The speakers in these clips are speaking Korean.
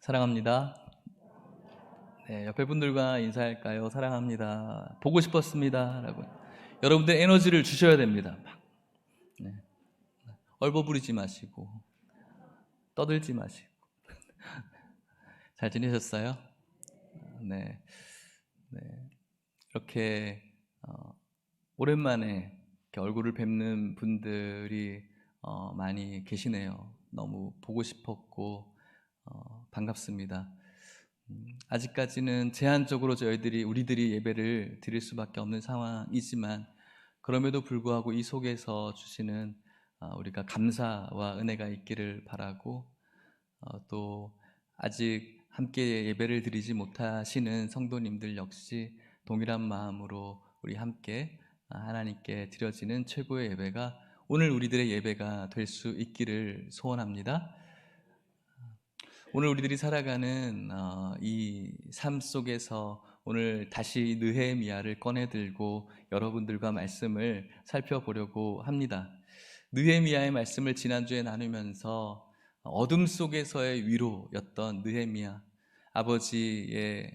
사랑합니다. 네, 옆에 분들과 인사할까요? 사랑합니다. 보고 싶었습니다. 라고. 여러분들 에너지를 주셔야 됩니다. 네. 얼버무리지 마시고, 떠들지 마시고. 잘 지내셨어요? 네. 네. 이렇게, 오랜만에 이렇게 얼굴을 뵙는 분들이 많이 계시네요. 너무 보고 싶었고, 반갑습니다. 아직까지는 제한적으로 우리들이 예배를 드릴 수밖에 없는 상황이지만, 그럼에도 불구하고 이 속에서 주시는 우리가 감사와 은혜가 있기를 바라고, 또 아직 함께 예배를 드리지 못하시는 성도님들 역시 동일한 마음으로 우리 함께 하나님께 드려지는 최고의 예배가 오늘 우리들의 예배가 될 수 있기를 소원합니다. 오늘 우리들이 살아가는 이 삶 속에서 오늘 다시 느헤미야를 꺼내들고 여러분들과 말씀을 살펴보려고 합니다. 느헤미야의 말씀을 지난주에 나누면서 어둠 속에서의 위로였던 느헤미야, 아버지의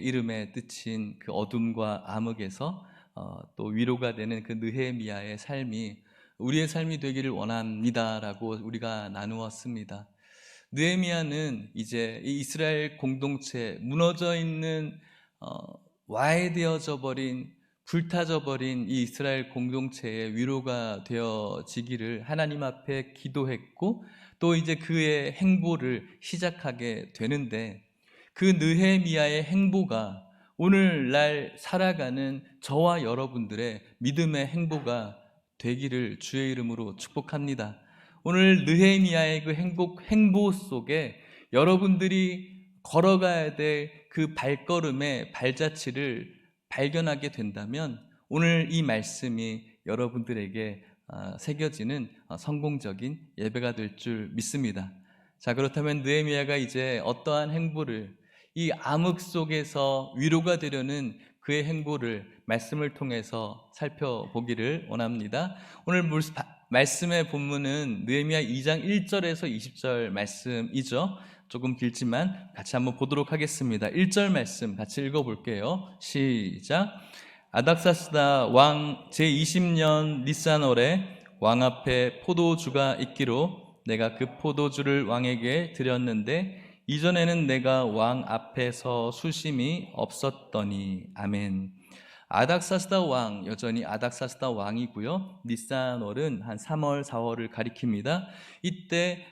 이름에 뜻인 그 어둠과 암흑에서 또 위로가 되는 그 느헤미야의 삶이 우리의 삶이 되기를 원합니다라고 우리가 나누었습니다. 느헤미야는 이제 이 이스라엘 공동체 무너져 있는 와해되어져 버린 불타져 버린 이 이스라엘 공동체의 위로가 되어지기를 하나님 앞에 기도했고, 또 이제 그의 행보를 시작하게 되는데, 그 느헤미야의 행보가 오늘날 살아가는 저와 여러분들의 믿음의 행보가 되기를 주의 이름으로 축복합니다. 오늘 느헤미야의 그 행보 속에 여러분들이 걸어가야 될 그 발걸음의 발자취를 발견하게 된다면 오늘 이 말씀이 여러분들에게 새겨지는 성공적인 예배가 될 줄 믿습니다. 자, 그렇다면 느헤미야가 이제 어떠한 행보를, 이 암흑 속에서 위로가 되려는 그의 행보를 말씀을 통해서 살펴보기를 원합니다. 오늘 말씀의 본문은 느헤미야 2장 1절에서 20절 말씀이죠. 조금 길지만 같이 한번 보도록 하겠습니다. 1절 말씀 같이 읽어볼게요. 시작. 아닥사스다 왕 제20년 니산월에 왕 앞에 포도주가 있기로 내가 그 포도주를 왕에게 드렸는데 이전에는 내가 왕 앞에서 수심이 없었더니. 아멘. 아닥사스다 왕, 여전히 아닥사스다 왕이고요. 니산월은 한 3월, 4월을 가리킵니다. 이때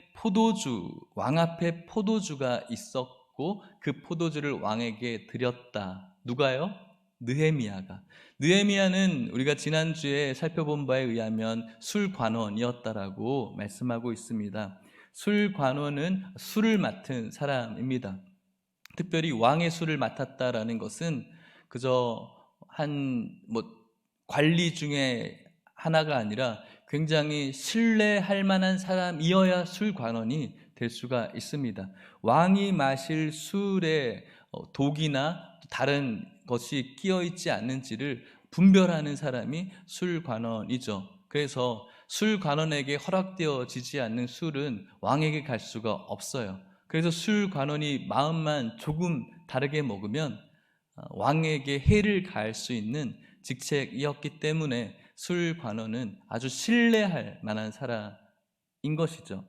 왕 앞에 포도주가 있었고 그 포도주를 왕에게 드렸다. 누가요? 느헤미야는 우리가 지난주에 살펴본 바에 의하면 술관원이었다라고 말씀하고 있습니다. 술관원은 술을 맡은 사람입니다. 특별히 왕의 술을 맡았다라는 것은 그저 관리 중에 하나가 아니라 굉장히 신뢰할 만한 사람이어야 술관원이 될 수가 있습니다. 왕이 마실 술에 독이나 다른 것이 끼어 있지 않는지를 분별하는 사람이 술관원이죠. 그래서 술관원에게 허락되어지지 않는 술은 왕에게 갈 수가 없어요. 그래서 술관원이 마음만 조금 다르게 먹으면 왕에게 해를 가할 수 있는 직책이었기 때문에 술관원은 아주 신뢰할 만한 사람인 것이죠.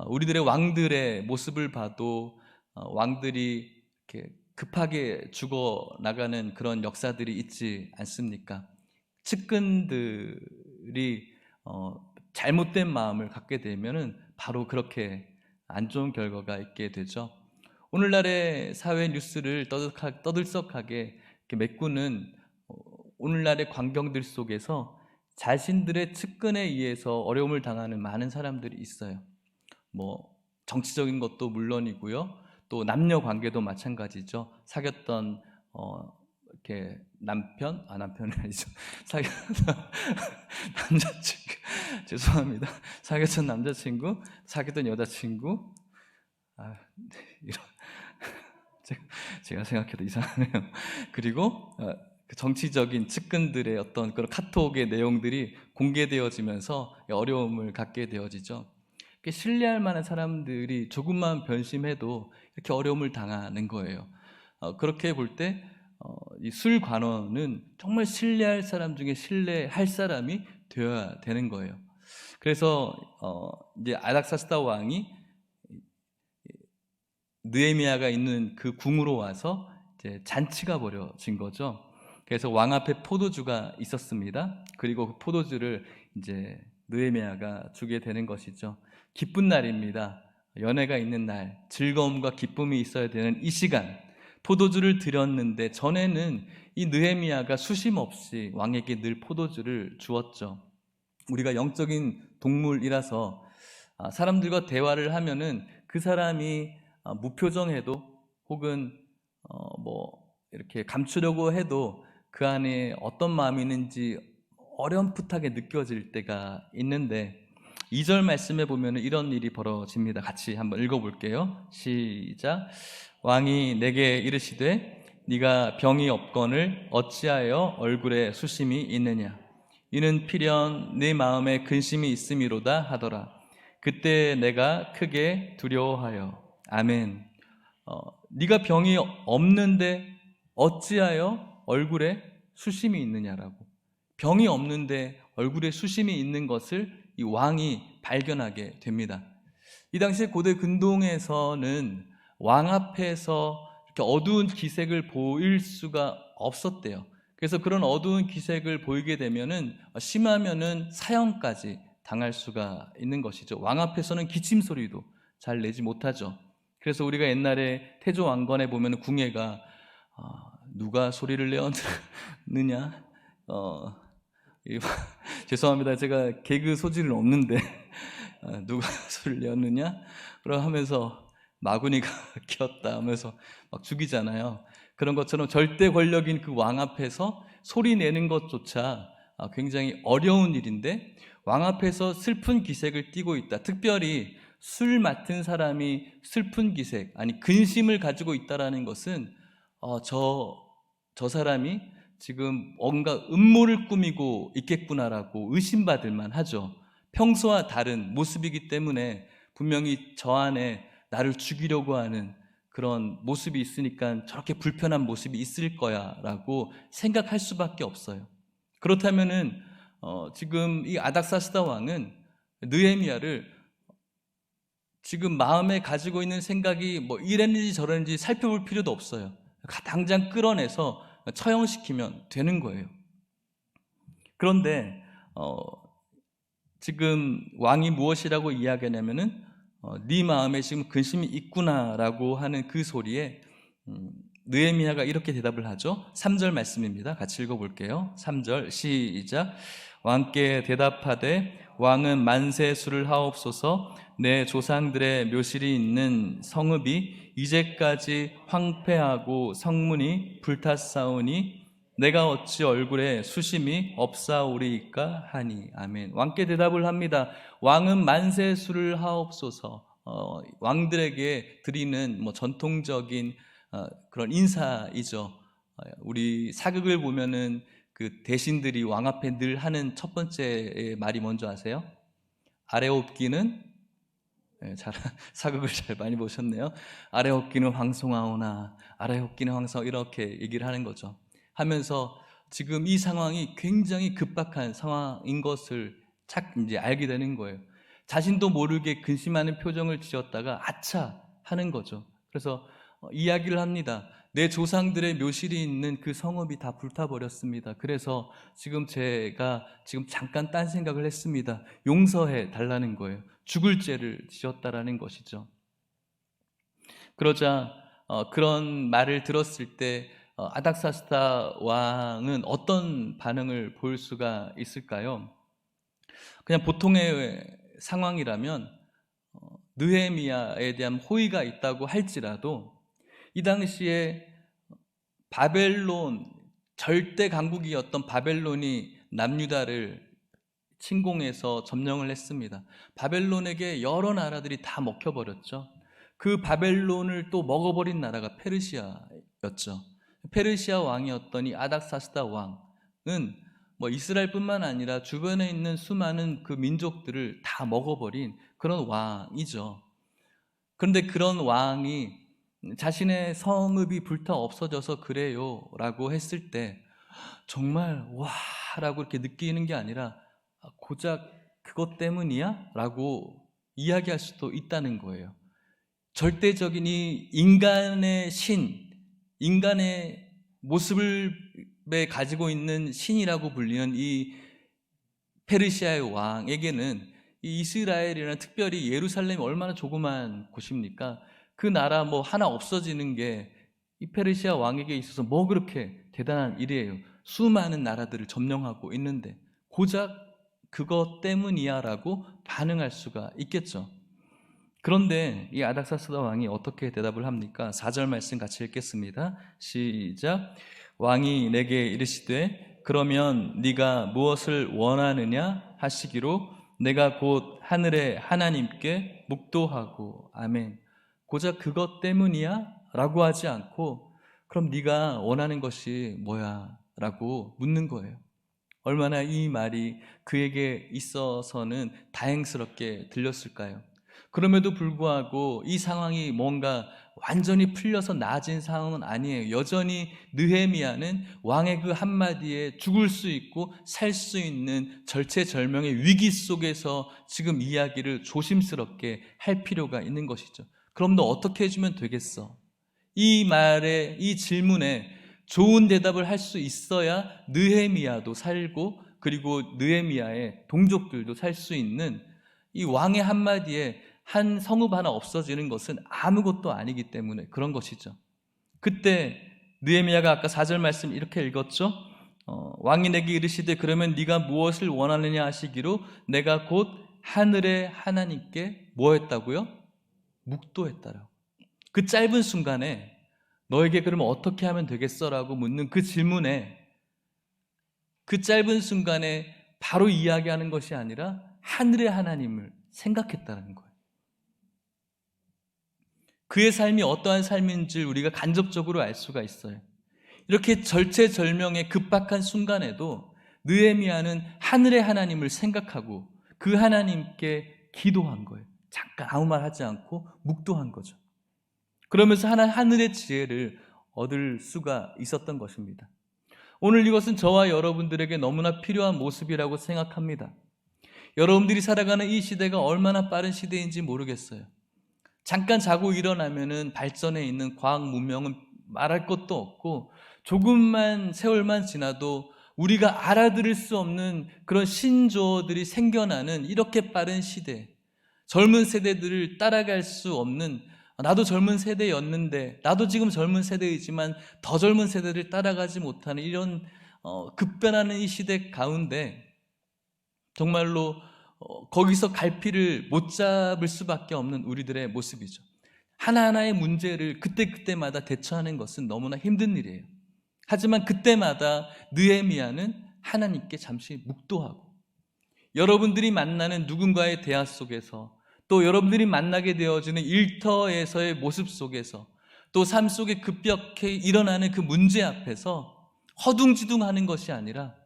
우리들의 왕들의 모습을 봐도 왕들이 이렇게 급하게 죽어나가는 그런 역사들이 있지 않습니까? 측근들이 잘못된 마음을 갖게 되면은 바로 그렇게 안 좋은 결과가 있게 되죠. 오늘날의 사회 뉴스를 떠들썩하게 메꾸는 오늘날의 광경들 속에서 자신들의 측근에 의해서 어려움을 당하는 많은 사람들이 있어요. 정치적인 것도 물론이고요, 또 남녀 관계도 마찬가지죠. 사귀었던 이렇게 남편은 아니죠. 사귀었던 남자친구, 죄송합니다. 사귀었던 남자친구, 사귀었던 여자친구, 제가 생각해도 이상하네요. 그리고 그 정치적인 측근들의 어떤 그런 카톡의 내용들이 공개되어지면서 어려움을 갖게 되어지죠. 이렇게 신뢰할 만한 사람들이 조금만 변심해도 이렇게 어려움을 당하는 거예요. 그렇게 볼 때 이 술관원은 정말 신뢰할 사람 중에 신뢰할 사람이 되어야 되는 거예요. 그래서 이제 아닥사스다 왕이 느헤미야가 있는 그 궁으로 와서 이제 잔치가 벌어진 거죠. 그래서 왕 앞에 포도주가 있었습니다. 그리고 그 포도주를 이제 느헤미야가 주게 되는 것이죠. 기쁜 날입니다. 연회가 있는 날, 즐거움과 기쁨이 있어야 되는 이 시간, 포도주를 드렸는데 전에는 이 느헤미야가 수심 없이 왕에게 늘 포도주를 주었죠. 우리가 영적인 동물이라서 사람들과 대화를 하면은 그 사람이 무표정해도 혹은 뭐 이렇게 감추려고 해도 그 안에 어떤 마음이 있는지 어렴풋하게 느껴질 때가 있는데 2절 말씀에 보면 이런 일이 벌어집니다. 같이 한번 읽어볼게요. 시작. 왕이 내게 이르시되 네가 병이 없거늘 어찌하여 얼굴에 수심이 있느냐. 이는 필연 네 마음에 근심이 있음이로다 하더라. 그때 내가 크게 두려워하여 아멘. 네가 병이 없는데 어찌하여 얼굴에 수심이 있느냐라고. 병이 없는데 얼굴에 수심이 있는 것을 이 왕이 발견하게 됩니다. 이 당시에 고대 근동에서는 왕 앞에서 이렇게 어두운 기색을 보일 수가 없었대요. 그래서 그런 어두운 기색을 보이게 되면은 심하면은 사형까지 당할 수가 있는 것이죠. 왕 앞에서는 기침 소리도 잘 내지 못하죠. 그래서 우리가 옛날에 태조 왕건에 보면 궁예가 누가 소리를 내었느냐? 죄송합니다. 제가 개그 소질은 없는데 누가 소리를 내었느냐? 그러 하면서 마구니가 켰다 하면서 막 죽이잖아요. 그런 것처럼 절대 권력인 그 왕 앞에서 소리 내는 것조차 굉장히 어려운 일인데 왕 앞에서 슬픈 기색을 띠고 있다. 특별히 술 맡은 사람이 슬픈 기색, 아니 근심을 가지고 있다라는 것은 저 사람이 지금 뭔가 음모를 꾸미고 있겠구나라고 의심받을 만하죠. 평소와 다른 모습이기 때문에 분명히 저 안에 나를 죽이려고 하는 그런 모습이 있으니까 저렇게 불편한 모습이 있을 거야 라고 생각할 수밖에 없어요. 그렇다면은 지금 이 아닥사스다 왕은 느헤미야를 지금 마음에 가지고 있는 생각이 뭐 이랬는지 저랬는지 살펴볼 필요도 없어요. 당장 끌어내서 처형시키면 되는 거예요. 그런데 지금 왕이 무엇이라고 이야기하냐면은 네 마음에 지금 근심이 있구나라고 하는 그 소리에 느헤미야가 이렇게 대답을 하죠. 3절 말씀입니다. 같이 읽어볼게요. 3절 시작. 왕께 대답하되 왕은 만세 술을 하옵소서. 내 조상들의 묘실이 있는 성읍이 이제까지 황폐하고 성문이 불탔사오니 내가 어찌 얼굴에 수심이 없사오리이까 하니. 아멘. 왕께 대답을 합니다. 왕은 만세 술을 하옵소서. 왕들에게 드리는 뭐 전통적인 그런 인사이죠. 우리 사극을 보면은 그 대신들이 왕 앞에 늘 하는 첫 번째 말이 뭔지 아세요? 아래옵기는 사극을 잘 많이 보셨네요. 아래옵기는 황송하오나 아래옵기는 황송 이렇게 얘기를 하는 거죠. 하면서 지금 이 상황이 굉장히 급박한 상황인 것을 착 이제 알게 되는 거예요. 자신도 모르게 근심하는 표정을 지었다가 아차 하는 거죠. 그래서 이야기를 합니다. 내 조상들의 묘실이 있는 그 성읍이 다 불타버렸습니다. 그래서 지금 제가 잠깐 딴 생각을 했습니다. 용서해 달라는 거예요. 죽을 죄를 지었다라는 것이죠. 그러자 그런 말을 들었을 때 아닥사스다 왕은 어떤 반응을 보일 수가 있을까요? 그냥 보통의 상황이라면 느헤미야에 대한 호의가 있다고 할지라도 이 당시에 바벨론 절대 강국이었던 바벨론이 남유다를 침공해서 점령을 했습니다. 바벨론에게 여러 나라들이 다 먹혀버렸죠. 그 바벨론을 또 먹어버린 나라가 페르시아였죠. 페르시아 왕이었던 이 아닥사스다 왕은 뭐 이스라엘뿐만 아니라 주변에 있는 수많은 그 민족들을 다 먹어버린 그런 왕이죠. 그런데 그런 왕이 자신의 성읍이 불타 없어져서 그래요 라고 했을 때 정말 와 라고 이렇게 느끼는 게 아니라 고작 그것 때문이야? 라고 이야기할 수도 있다는 거예요. 절대적인 이 인간의 신, 인간의 모습을 가지고 있는 신이라고 불리는 이 페르시아의 왕에게는 이 이스라엘이나 특별히 예루살렘이 얼마나 조그만 곳입니까? 그 나라 뭐 하나 없어지는 게 이 페르시아 왕에게 있어서 뭐 그렇게 대단한 일이에요. 수많은 나라들을 점령하고 있는데 고작 그것 때문이야 라고 반응할 수가 있겠죠. 그런데 이 아닥사스다 왕이 어떻게 대답을 합니까? 4절 말씀 같이 읽겠습니다. 시작. 왕이 내게 이르시되 그러면 네가 무엇을 원하느냐 하시기로 내가 곧 하늘의 하나님께 묵도하고 아멘. 고작 그것 때문이야? 라고 하지 않고 그럼 네가 원하는 것이 뭐야? 라고 묻는 거예요. 얼마나 이 말이 그에게 있어서는 다행스럽게 들렸을까요? 그럼에도 불구하고 이 상황이 뭔가 완전히 풀려서 나아진 상황은 아니에요. 여전히 느헤미야는 왕의 그 한마디에 죽을 수 있고 살 수 있는 절체절명의 위기 속에서 지금 이야기를 조심스럽게 할 필요가 있는 것이죠. 그럼 너 어떻게 해주면 되겠어? 이 말에, 이 질문에 좋은 대답을 할 수 있어야 느헤미야도 살고 그리고 느헤미야의 동족들도 살 수 있는 이 왕의 한마디에 한 성읍 하나 없어지는 것은 아무것도 아니기 때문에 그런 것이죠. 그때 느헤미야가 아까 4절 말씀 이렇게 읽었죠. 왕이 내게 이르시되 그러면 네가 무엇을 원하느냐 하시기로 내가 곧 하늘의 하나님께 뭐 했다고요? 묵도했다라고. 그 짧은 순간에 너에게 그러면 어떻게 하면 되겠어? 라고 묻는 그 질문에 그 짧은 순간에 바로 이야기하는 것이 아니라 하늘의 하나님을 생각했다는 거예요. 그의 삶이 어떠한 삶인지 우리가 간접적으로 알 수가 있어요. 이렇게 절체절명의 급박한 순간에도 느헤미야는 하늘의 하나님을 생각하고 그 하나님께 기도한 거예요. 잠깐 아무 말 하지 않고 묵도한 거죠. 그러면서 하늘의 지혜를 얻을 수가 있었던 것입니다. 오늘 이것은 저와 여러분들에게 너무나 필요한 모습이라고 생각합니다. 여러분들이 살아가는 이 시대가 얼마나 빠른 시대인지 모르겠어요. 잠깐 자고 일어나면은 발전해 있는 과학 문명은 말할 것도 없고 조금만 세월만 지나도 우리가 알아들을 수 없는 그런 신조어들이 생겨나는 이렇게 빠른 시대, 젊은 세대들을 따라갈 수 없는, 나도 젊은 세대였는데 나도 지금 젊은 세대이지만 더 젊은 세대를 따라가지 못하는 이런 급변하는 이 시대 가운데 정말로 거기서 갈피를 못 잡을 수밖에 없는 우리들의 모습이죠. 하나하나의 문제를 그때그때마다 대처하는 것은 너무나 힘든 일이에요. 하지만 그때마다 느헤미야는 하나님께 잠시 묵도하고 여러분들이 만나는 누군가의 대화 속에서 또 여러분들이 만나게 되어지는 일터에서의 모습 속에서 또 삶 속에 급격히 일어나는 그 문제 앞에서 허둥지둥하는 것이 아니라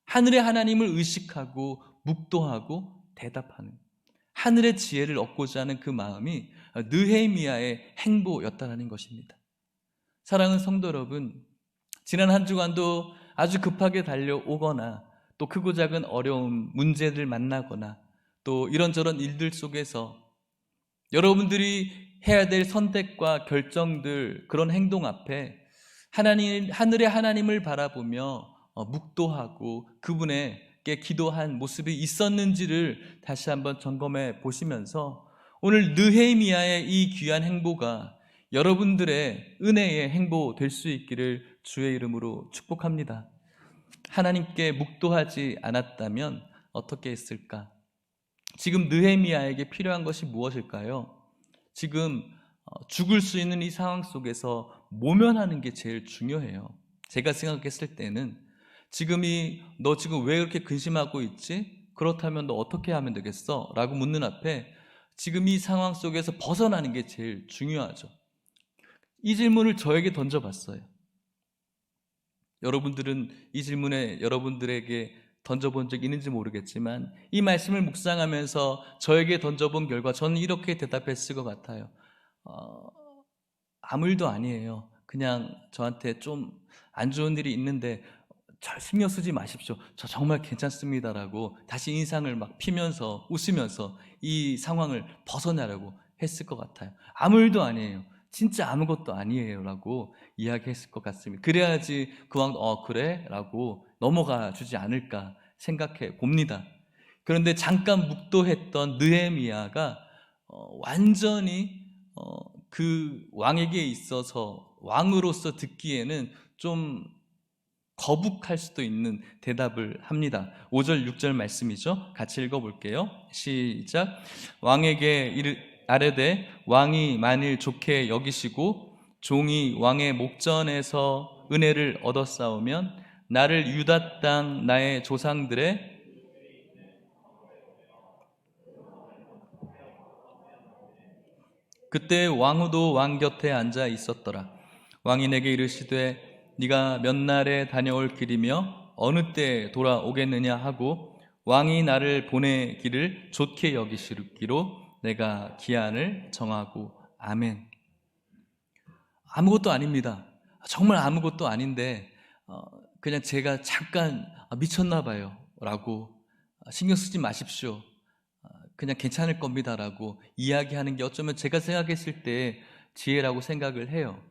하늘의 하나님을 의식하고 묵도하고 대답하는 하늘의 지혜를 얻고자 하는 그 마음이 느헤미야의 행보였다는 것입니다. 사랑하는 성도 여러분, 지난 한 주간도 아주 급하게 달려오거나 또 크고 작은 어려움, 문제들 만나거나 또 이런저런 일들 속에서 여러분들이 해야 될 선택과 결정들, 그런 행동 앞에 하늘의 하나님을 바라보며 묵도하고 그분에게 기도한 모습이 있었는지를 다시 한번 점검해 보시면서 오늘 느헤미야의 이 귀한 행보가 여러분들의 은혜의 행보 될 수 있기를 주의 이름으로 축복합니다. 하나님께 묵도하지 않았다면 어떻게 했을까? 지금 느헤미야에게 필요한 것이 무엇일까요? 지금 죽을 수 있는 이 상황 속에서 모면하는 게 제일 중요해요. 제가 생각했을 때는 너 지금 왜 그렇게 근심하고 있지? 그렇다면 너 어떻게 하면 되겠어? 라고 묻는 앞에 지금 이 상황 속에서 벗어나는 게 제일 중요하죠. 이 질문을 저에게 던져봤어요. 여러분들은 이 질문에 여러분들에게 던져본 적 있는지 모르겠지만 이 말씀을 묵상하면서 저에게 던져본 결과 저는 이렇게 대답했을 것 같아요. 아무 일도 아니에요. 그냥 저한테 좀 안 좋은 일이 있는데 잘 신경 쓰지 마십시오. 저 정말 괜찮습니다라고 다시 인상을 막 피면서 웃으면서 이 상황을 벗어나려고 했을 것 같아요. 아무 일도 아니에요. 진짜 아무것도 아니에요 라고 이야기했을 것 같습니다. 그래야지 그 왕도 그래? 라고 넘어가 주지 않을까 생각해 봅니다. 그런데 잠깐 묵도했던 느헤미야가 완전히 그 왕에게 있어서 왕으로서 듣기에는 좀 거북할 수도 있는 대답을 합니다. 5절 6절 말씀이죠. 같이 읽어볼게요. 시작. 왕에게 아뢰되 왕이 만일 좋게 여기시고 종이 왕의 목전에서 은혜를 얻었사오면 나를 유다 땅 나의 조상들의 그때 왕후도 왕 곁에 앉아 있었더라. 왕이 내게 이르시되 네가 몇 날에 다녀올 길이며 어느 때 돌아오겠느냐 하고 왕이 나를 보내기를 좋게 여기시기로 내가 기한을 정하고 아멘. 아무것도 아닙니다. 정말 아무것도 아닌데 그냥 제가 잠깐 미쳤나 봐요 라고 신경 쓰지 마십시오. 그냥 괜찮을 겁니다 라고 이야기하는 게 어쩌면 제가 생각했을 때 지혜라고 생각을 해요.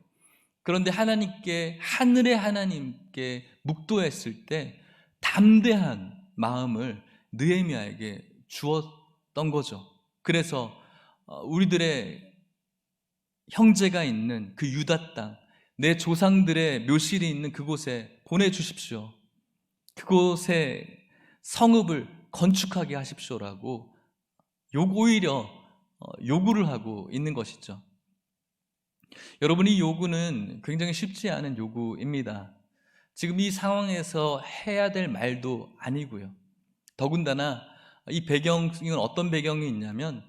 그런데 하나님께, 하늘의 하나님께 묵도했을 때 담대한 마음을 느헤미야에게 주었던 거죠. 그래서 우리들의 형제가 있는 그 유다 땅, 내 조상들의 묘실이 있는 그곳에 보내주십시오. 그곳에 성읍을 건축하게 하십시오라고 오히려 요구를 하고 있는 것이죠. 여러분, 이 요구는 굉장히 쉽지 않은 요구입니다. 지금 이 상황에서 해야 될 말도 아니고요. 더군다나 이 배경은 어떤 배경이 있냐면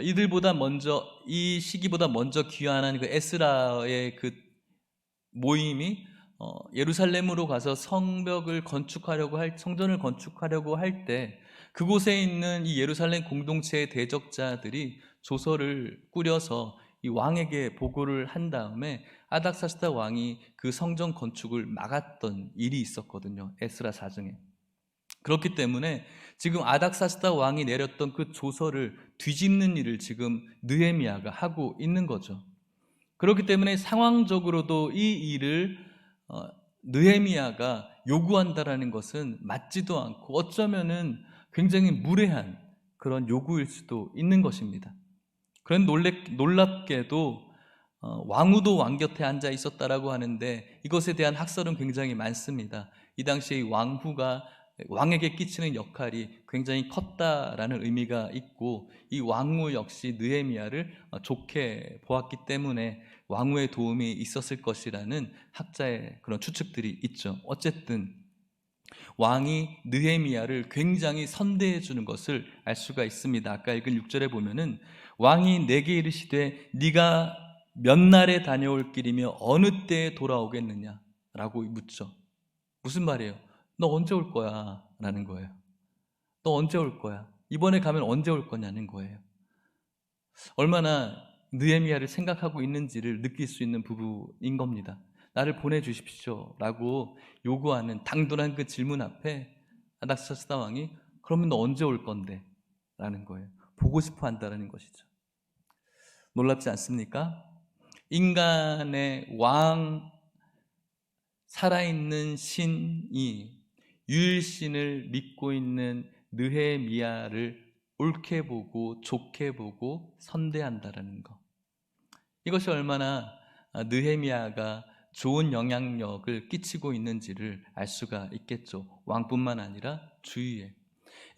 이들보다 먼저, 이 시기보다 먼저 귀환한 그 에스라의 그 모임이 예루살렘으로 가서 성벽을 건축하려고 성전을 건축하려고 할 때 그곳에 있는 이 예루살렘 공동체의 대적자들이 조서를 꾸려서 이 왕에게 보고를 한 다음에 아닥사스다 왕이 그 성전 건축을 막았던 일이 있었거든요. 에스라 사정에. 그렇기 때문에 지금 아닥사스다 왕이 내렸던 그 조서를 뒤집는 일을 지금 느헤미야가 하고 있는 거죠. 그렇기 때문에 상황적으로도 이 일을 느헤미야가 요구한다라는 것은 맞지도 않고 어쩌면은 굉장히 무례한 그런 요구일 수도 있는 것입니다. 그런 놀랍게도 왕후도 왕 곁에 앉아 있었다라고 하는데 이것에 대한 학설은 굉장히 많습니다. 이 당시에 왕후가 왕에게 끼치는 역할이 굉장히 컸다라는 의미가 있고 이 왕후 역시 느헤미야를 좋게 보았기 때문에 왕후의 도움이 있었을 것이라는 학자의 그런 추측들이 있죠. 어쨌든 왕이 느헤미야를 굉장히 선대해 주는 것을 알 수가 있습니다. 아까 읽은 6절에 보면은 왕이 내게 이르시되 네가 몇 날에 다녀올 길이며 어느 때에 돌아오겠느냐 라고 묻죠. 무슨 말이에요? 너 언제 올 거야? 라는 거예요. 너 언제 올 거야? 이번에 가면 언제 올 거냐는 거예요. 얼마나 느헤미야를 생각하고 있는지를 느낄 수 있는 부분인 겁니다. 나를 보내주십시오 라고 요구하는 당돌한 그 질문 앞에 아닥사스다 왕이 그러면 너 언제 올 건데? 라는 거예요. 보고 싶어 한다는 것이죠. 놀랍지 않습니까? 인간의 왕, 살아있는 신이 유일신을 믿고 있는 느헤미야를 옳게 보고 좋게 보고 선대한다라는 것. 이것이 얼마나 느헤미야가 좋은 영향력을 끼치고 있는지를 알 수가 있겠죠. 왕뿐만 아니라 주위에.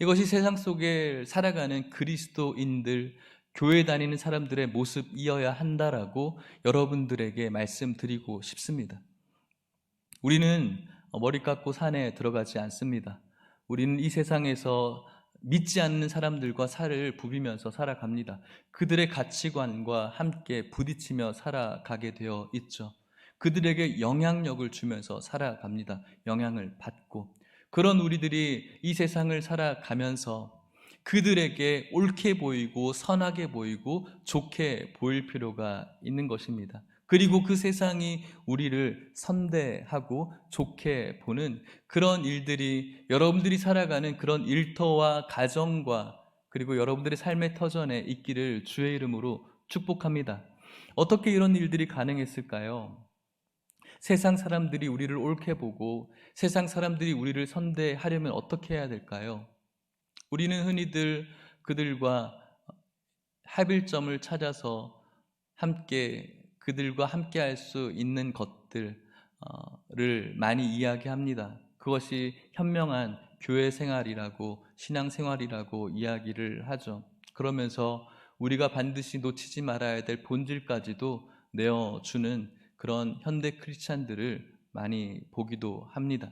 이것이 세상 속에 살아가는 그리스도인들, 교회 다니는 사람들의 모습이어야 한다라고 여러분들에게 말씀드리고 싶습니다. 우리는 머리 깎고 산에 들어가지 않습니다. 우리는 이 세상에서 믿지 않는 사람들과 살을 부비면서 살아갑니다. 그들의 가치관과 함께 부딪히며 살아가게 되어 있죠. 그들에게 영향력을 주면서 살아갑니다. 영향을 받고. 그런 우리들이 이 세상을 살아가면서 그들에게 옳게 보이고 선하게 보이고 좋게 보일 필요가 있는 것입니다. 그리고 그 세상이 우리를 선대하고 좋게 보는 그런 일들이 여러분들이 살아가는 그런 일터와 가정과 그리고 여러분들의 삶의 터전에 있기를 주의 이름으로 축복합니다. 어떻게 이런 일들이 가능했을까요? 세상 사람들이 우리를 옳게 보고 세상 사람들이 우리를 선대하려면 어떻게 해야 될까요? 우리는 흔히들 그들과 합일점을 찾아서 그들과 함께 할 수 있는 것들을 많이 이야기합니다. 그것이 현명한 교회 생활이라고 신앙 생활이라고 이야기를 하죠. 그러면서 우리가 반드시 놓치지 말아야 될 본질까지도 내어주는 그런 현대 크리스찬들을 많이 보기도 합니다.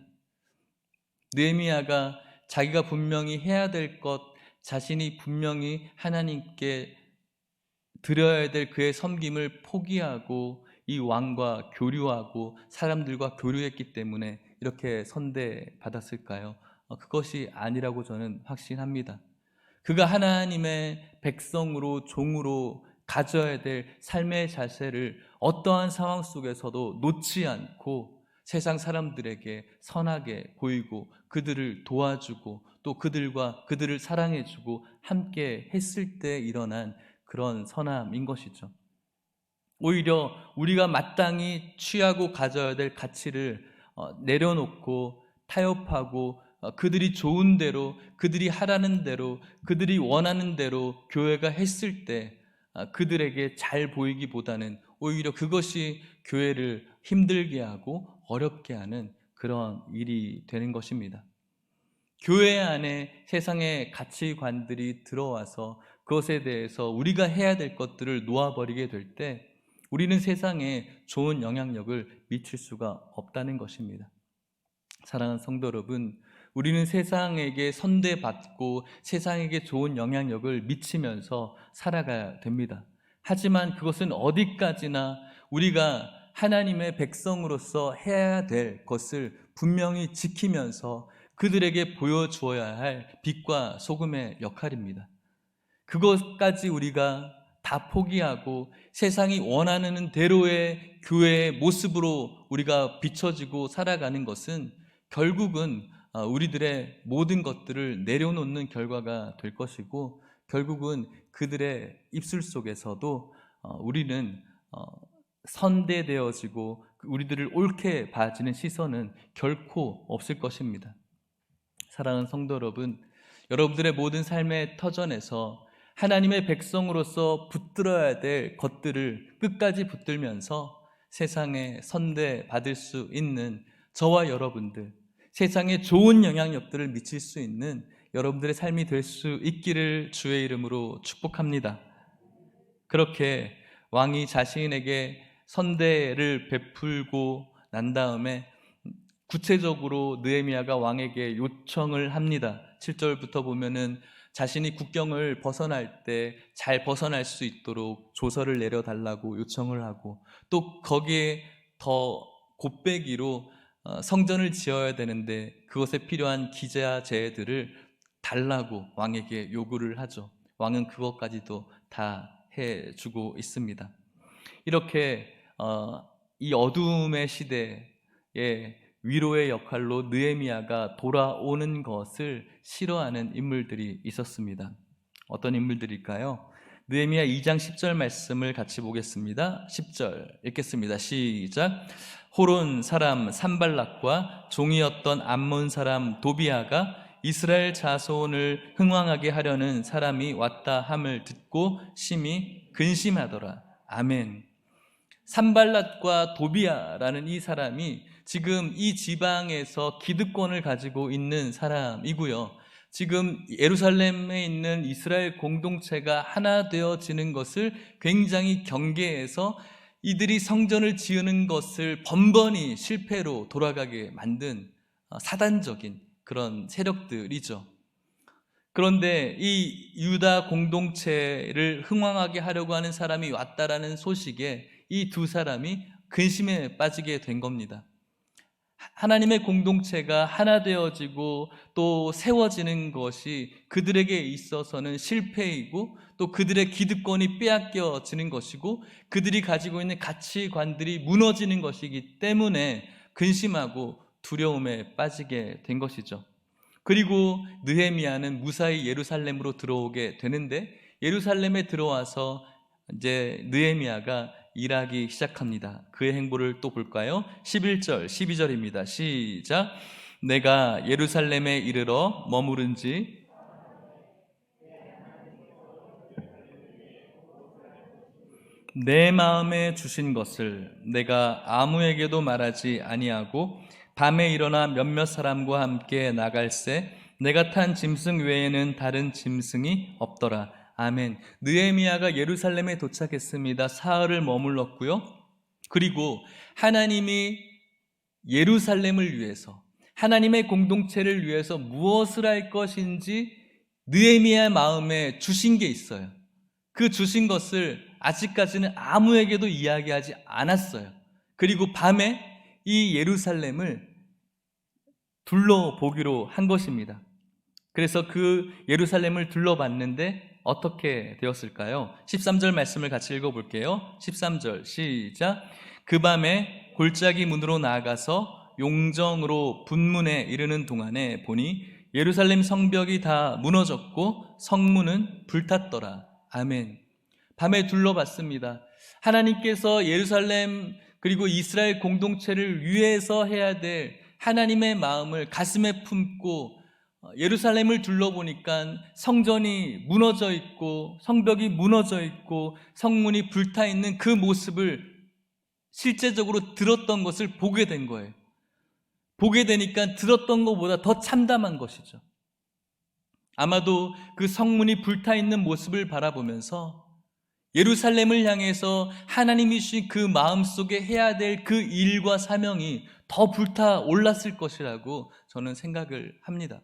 느헤미야가 자기가 분명히 해야 될 것, 자신이 분명히 하나님께 드려야 될 그의 섬김을 포기하고 이 왕과 교류하고 사람들과 교류했기 때문에 이렇게 선대받았을까요? 그것이 아니라고 저는 확신합니다. 그가 하나님의 백성으로 종으로 가져야 될 삶의 자세를 어떠한 상황 속에서도 놓지 않고 세상 사람들에게 선하게 보이고 그들을 도와주고 또 그들을 사랑해주고 함께 했을 때 일어난 그런 선함인 것이죠. 오히려 우리가 마땅히 취하고 가져야 될 가치를 내려놓고 타협하고 그들이 좋은 대로, 그들이 하라는 대로, 그들이 원하는 대로 교회가 했을 때 그들에게 잘 보이기보다는 오히려 그것이 교회를 힘들게 하고 어렵게 하는 그런 일이 되는 것입니다. 교회 안에 세상의 가치관들이 들어와서 그것에 대해서 우리가 해야 될 것들을 놓아버리게 될 때 우리는 세상에 좋은 영향력을 미칠 수가 없다는 것입니다. 사랑하는 성도 여러분, 우리는 세상에게 선대받고 세상에게 좋은 영향력을 미치면서 살아가야 됩니다. 하지만 그것은 어디까지나 우리가 하나님의 백성으로서 해야 될 것을 분명히 지키면서 그들에게 보여주어야 할 빛과 소금의 역할입니다. 그것까지 우리가 다 포기하고 세상이 원하는 대로의 교회의 모습으로 우리가 비춰지고 살아가는 것은 결국은 우리들의 모든 것들을 내려놓는 결과가 될 것이고 결국은 그들의 입술 속에서도 우리는 선대되어지고 우리들을 옳게 봐지는 시선은 결코 없을 것입니다. 사랑하는 성도 여러분, 여러분들의 모든 삶의 터전에서 하나님의 백성으로서 붙들어야 될 것들을 끝까지 붙들면서 세상에 선대받을 수 있는 저와 여러분들, 세상에 좋은 영향력들을 미칠 수 있는 여러분들의 삶이 될 수 있기를 주의 이름으로 축복합니다. 그렇게 왕이 자신에게 선대를 베풀고 난 다음에 구체적으로 느헤미야가 왕에게 요청을 합니다. 7절부터 보면은 자신이 국경을 벗어날 때 잘 벗어날 수 있도록 조서를 내려달라고 요청을 하고 또 거기에 더 곱배기로 성전을 지어야 되는데 그것에 필요한 기자재들을 달라고 왕에게 요구를 하죠. 왕은 그것까지도 다 해주고 있습니다. 이렇게 이 어둠의 시대에 위로의 역할로 느헤미야가 돌아오는 것을 싫어하는 인물들이 있었습니다. 어떤 인물들일까요? 느헤미야 2장 10절 말씀을 같이 보겠습니다. 10절 읽겠습니다. 시작. 호론 사람 산발락과 종이었던 암몬 사람 도비아가 이스라엘 자손을 흥왕하게 하려는 사람이 왔다 함을 듣고 심히 근심하더라. 아멘. 산발락과 도비아라는 이 사람이 지금 이 지방에서 기득권을 가지고 있는 사람이고요. 지금 예루살렘에 있는 이스라엘 공동체가 하나 되어지는 것을 굉장히 경계해서 이들이 성전을 지으는 것을 번번이 실패로 돌아가게 만든 사단적인 그런 세력들이죠. 그런데 이 유다 공동체를 흥왕하게 하려고 하는 사람이 왔다라는 소식에 이 두 사람이 근심에 빠지게 된 겁니다. 하나님의 공동체가 하나 되어지고 또 세워지는 것이 그들에게 있어서는 실패이고 또 그들의 기득권이 빼앗겨지는 것이고 그들이 가지고 있는 가치관들이 무너지는 것이기 때문에 근심하고 두려움에 빠지게 된 것이죠. 그리고 느헤미야는 무사히 예루살렘으로 들어오게 되는데 예루살렘에 들어와서 이제 느헤미야가 일하기 시작합니다. 그의 행보를 또 볼까요? 11절, 12절입니다. 시작. 내가 예루살렘에 이르러 머무른 지 내 마음에 주신 것을 내가 아무에게도 말하지 아니하고 밤에 일어나 몇몇 사람과 함께 나갈새 내가 탄 짐승 외에는 다른 짐승이 없더라. 아멘. 느헤미야가 예루살렘에 도착했습니다. 사흘을 머물렀고요. 그리고 하나님이 예루살렘을 위해서 하나님의 공동체를 위해서 무엇을 할 것인지 느헤미야 마음에 주신 게 있어요. 그 주신 것을 아직까지는 아무에게도 이야기하지 않았어요. 그리고 밤에 이 예루살렘을 둘러보기로 한 것입니다. 그래서 그 예루살렘을 둘러봤는데 어떻게 되었을까요? 13절 말씀을 같이 읽어볼게요. 13절 시작. 그 밤에 골짜기 문으로 나아가서 용정으로 분문에 이르는 동안에 보니 예루살렘 성벽이 다 무너졌고 성문은 불탔더라. 아멘. 밤에 둘러봤습니다. 하나님께서 예루살렘 그리고 이스라엘 공동체를 위해서 해야 될 하나님의 마음을 가슴에 품고 예루살렘을 둘러보니까 성전이 무너져 있고 성벽이 무너져 있고 성문이 불타 있는 그 모습을 실제적으로 들었던 것을 보게 된 거예요. 보게 되니까 들었던 것보다 더 참담한 것이죠. 아마도 그 성문이 불타 있는 모습을 바라보면서 예루살렘을 향해서 하나님이 주신 그 마음속에 해야 될 그 일과 사명이 더 불타 올랐을 것이라고 저는 생각을 합니다.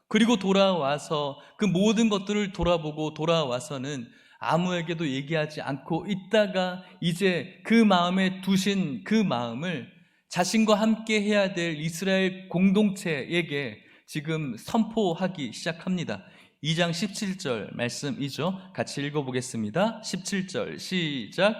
그리고 돌아와서 그 모든 것들을 돌아보고 돌아와서는 아무에게도 얘기하지 않고 있다가 이제 그 마음에 두신 그 마음을 자신과 함께 해야 될 이스라엘 공동체에게 지금 선포하기 시작합니다. 2장 17절 말씀이죠. 같이 읽어보겠습니다. 17절 시작.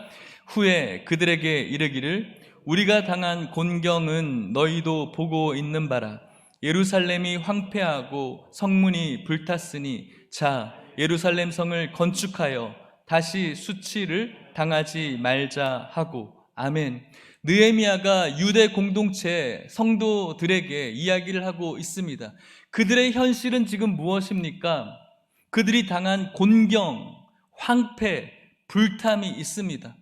후에 그들에게 이르기를 우리가 당한 곤경은 너희도 보고 있는 바라. 예루살렘이 황폐하고 성문이 불탔으니 자 예루살렘 성을 건축하여 다시 수치를 당하지 말자 하고. 아멘. 느헤미야가 유대 공동체 성도들에게 이야기를 하고 있습니다. 그들의 현실은 지금 무엇입니까? 그들이 당한 곤경, 황폐, 불탐이 있습니다.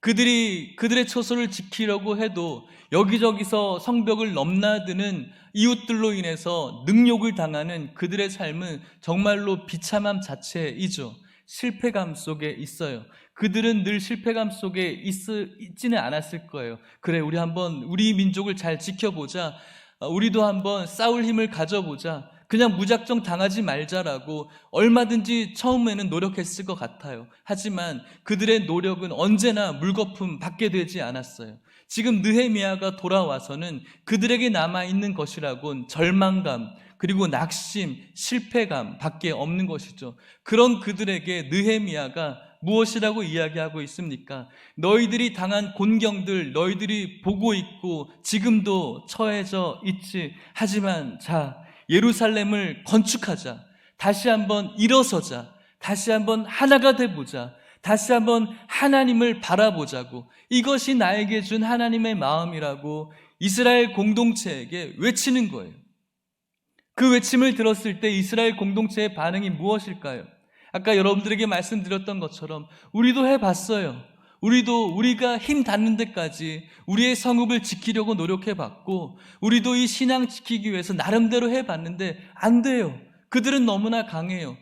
그들의 처소를 지키려고 해도 여기저기서 성벽을 넘나드는 이웃들로 인해서 능욕을 당하는 그들의 삶은 정말로 비참함 자체이죠. 실패감 속에 있어요. 그들은 늘 실패감 속에 있지는 않았을 거예요. 그래, 우리 한번 우리 민족을 잘 지켜보자. 우리도 한번 싸울 힘을 가져보자. 그냥 무작정 당하지 말자라고 얼마든지 처음에는 노력했을 것 같아요. 하지만 그들의 노력은 언제나 물거품 받게 되지 않았어요. 지금 느헤미야가 돌아와서는 그들에게 남아있는 것이라곤 절망감, 그리고 낙심, 실패감 밖에 없는 것이죠. 그런 그들에게 느헤미야가 무엇이라고 이야기하고 있습니까? 너희들이 당한 곤경들 너희들이 보고 있고 지금도 처해져 있지. 하지만 자, 예루살렘을 건축하자. 다시 한번 일어서자. 다시 한번 하나가 돼보자. 다시 한번 하나님을 바라보자고. 이것이 나에게 준 하나님의 마음이라고 이스라엘 공동체에게 외치는 거예요. 그 외침을 들었을 때 이스라엘 공동체의 반응이 무엇일까요? 아까 여러분들에게 말씀드렸던 것처럼 우리도 해봤어요. 우리가 힘 닿는 데까지 우리의 성읍을 지키려고 노력해봤고 우리도 이 신앙 지키기 위해서 나름대로 해봤는데 안 돼요. 그들은 너무나 강해요.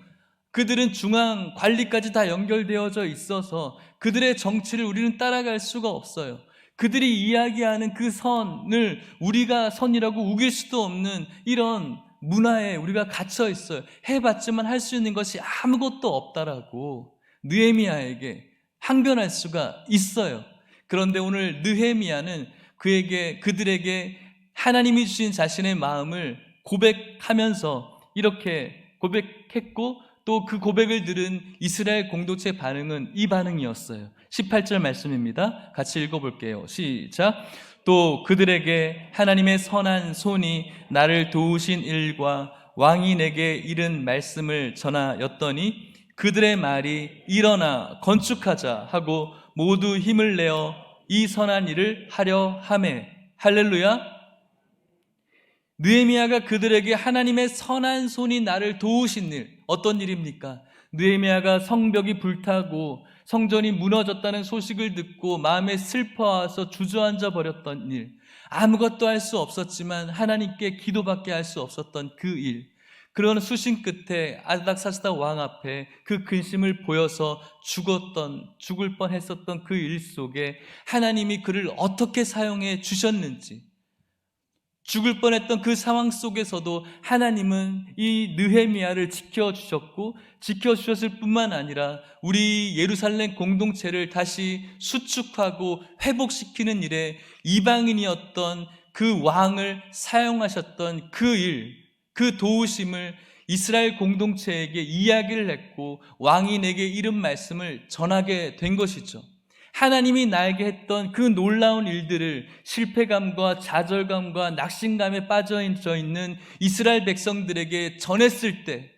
그들은 중앙 관리까지 다 연결되어져 있어서 그들의 정치를 우리는 따라갈 수가 없어요. 그들이 이야기하는 그 선을 우리가 선이라고 우길 수도 없는 이런 문화에 우리가 갇혀 있어요. 해봤지만 할 수 있는 것이 아무것도 없다라고 느헤미야에게 항변할 수가 있어요. 그런데 오늘 느헤미야는 그들에게 하나님이 주신 자신의 마음을 고백하면서 이렇게 고백했고, 또 그 고백을 들은 이스라엘 공동체 반응은 이 반응이었어요. 18절 말씀입니다. 같이 읽어볼게요. 시작. 또 그들에게 하나님의 선한 손이 나를 도우신 일과 왕이 내게 이른 말씀을 전하였더니 그들의 말이 일어나 건축하자 하고 모두 힘을 내어 이 선한 일을 하려 하매. 할렐루야. 느헤미야가 그들에게 하나님의 선한 손이 나를 도우신 일, 어떤 일입니까? 느헤미야가 성벽이 불타고 성전이 무너졌다는 소식을 듣고 마음에 슬퍼와서 주저앉아 버렸던 일, 아무것도 할 수 없었지만 하나님께 기도밖에 할 수 없었던 그 일, 그런 수신 끝에 아닥사스다 왕 앞에 그 근심을 보여서 죽을 뻔했었던 그 일 속에 하나님이 그를 어떻게 사용해 주셨는지, 죽을 뻔했던 그 상황 속에서도 하나님은 이 느헤미야를 지켜주셨고, 지켜주셨을 뿐만 아니라 우리 예루살렘 공동체를 다시 수축하고 회복시키는 일에 이방인이었던 그 왕을 사용하셨던 그 일, 그 도우심을 이스라엘 공동체에게 이야기를 했고 왕이 내게 이른 말씀을 전하게 된 것이죠. 하나님이 나에게 했던 그 놀라운 일들을 실패감과 좌절감과 낙심감에 빠져 있는 이스라엘 백성들에게 전했을 때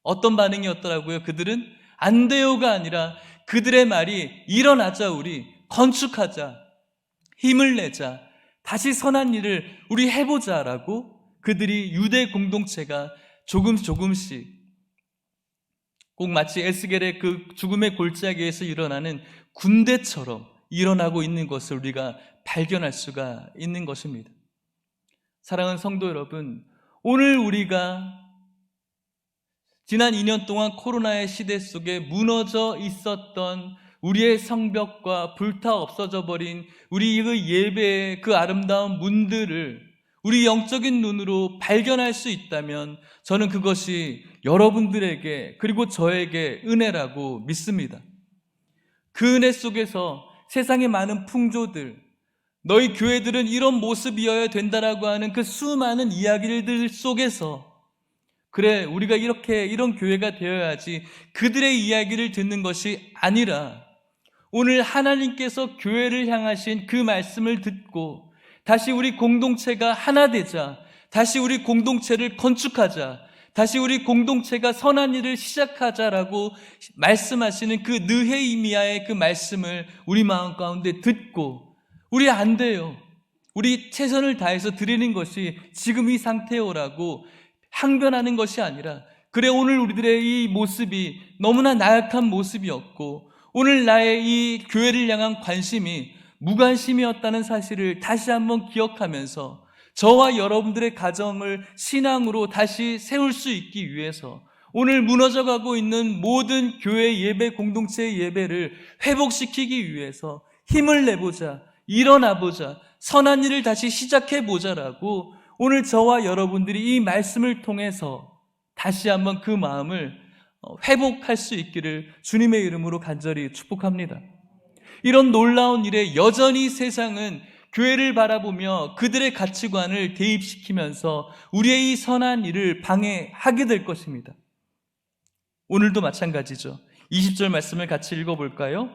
어떤 반응이었더라고요? 그들은 안 돼요가 아니라 그들의 말이 일어나자, 우리 건축하자, 힘을 내자, 다시 선한 일을 우리 해보자라고 그들이 유대 공동체가 조금씩 꼭 마치 에스겔의 그 죽음의 골짜기에서 일어나는 군대처럼 일어나고 있는 것을 우리가 발견할 수가 있는 것입니다. 사랑하는 성도 여러분, 오늘 우리가 지난 2년 동안 코로나의 시대 속에 무너져 있었던 우리의 성벽과 불타 없어져 버린 우리 그 예배의 그 아름다운 문들을 우리 영적인 눈으로 발견할 수 있다면 저는 그것이 여러분들에게 그리고 저에게 은혜라고 믿습니다. 그 은혜 속에서 세상의 많은 풍조들, 너희 교회들은 이런 모습이어야 된다라고 하는 그 수많은 이야기들 속에서 그래, 우리가 이런 교회가 되어야지, 그들의 이야기를 듣는 것이 아니라 오늘 하나님께서 교회를 향하신 그 말씀을 듣고 다시 우리 공동체가 하나 되자, 다시 우리 공동체를 건축하자, 다시 우리 공동체가 선한 일을 시작하자라고 말씀하시는 그 느헤미야의 그 말씀을 우리 마음 가운데 듣고, 우리 안 돼요, 우리 최선을 다해서 드리는 것이 지금 이 상태요라고 항변하는 것이 아니라, 그래, 오늘 우리들의 이 모습이 너무나 나약한 모습이었고 오늘 나의 이 교회를 향한 관심이 무관심이었다는 사실을 다시 한번 기억하면서 저와 여러분들의 가정을 신앙으로 다시 세울 수 있기 위해서 오늘 무너져가고 있는 모든 교회 예배, 공동체의 예배를 회복시키기 위해서 힘을 내보자, 일어나보자, 선한 일을 다시 시작해보자라고 오늘 저와 여러분들이 이 말씀을 통해서 다시 한번 그 마음을 회복할 수 있기를 주님의 이름으로 간절히 축복합니다. 이런 놀라운 일에 여전히 세상은 교회를 바라보며 그들의 가치관을 대입시키면서 우리의 이 선한 일을 방해하게 될 것입니다. 오늘도 마찬가지죠. 20절 말씀을 같이 읽어볼까요?